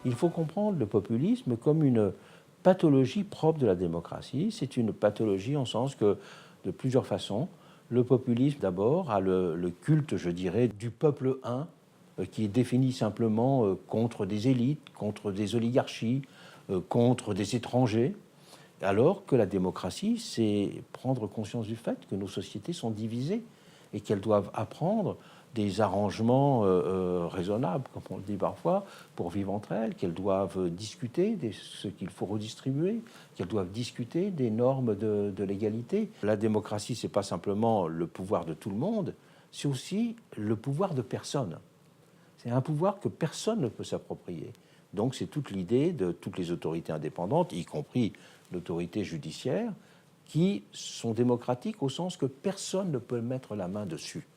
Il faut comprendre le populisme comme une pathologie propre de la démocratie. C'est une pathologie en sens que, de plusieurs façons, le populisme d'abord a le culte, je dirais, du peuple un, qui est défini simplement contre des élites, contre des oligarchies, contre des étrangers, alors que la démocratie, c'est prendre conscience du fait que nos sociétés sont divisées et qu'elles doivent apprendre des arrangements raisonnables, comme on le dit parfois, pour vivre entre elles, qu'elles doivent discuter de ce qu'il faut redistribuer, qu'elles doivent discuter des normes de l'égalité. La démocratie, ce n'est pas simplement le pouvoir de tout le monde, c'est aussi le pouvoir de personne. C'est un pouvoir que personne ne peut s'approprier. Donc c'est toute l'idée de toutes les autorités indépendantes, y compris l'autorité judiciaire, qui sont démocratiques au sens que personne ne peut mettre la main dessus.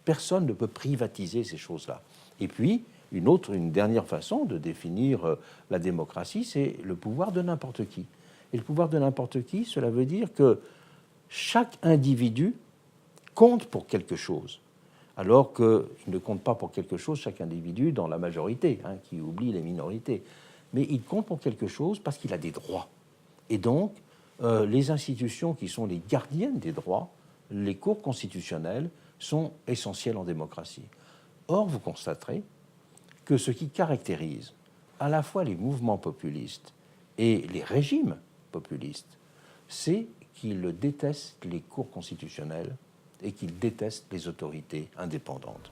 Personne ne peut privatiser ces choses-là. Et puis, une dernière façon de définir la démocratie, c'est le pouvoir de n'importe qui. Et le pouvoir de n'importe qui, cela veut dire que chaque individu compte pour quelque chose, alors qu'il ne compte pas pour quelque chose chaque individu dans la majorité, qui oublie les minorités. Mais il compte pour quelque chose parce qu'il a des droits. Et donc, les institutions qui sont les gardiennes des droits, les cours constitutionnelles, sont essentielles en démocratie. Or, vous constaterez que ce qui caractérise à la fois les mouvements populistes et les régimes populistes, c'est qu'ils détestent les cours constitutionnels et qu'ils détestent les autorités indépendantes.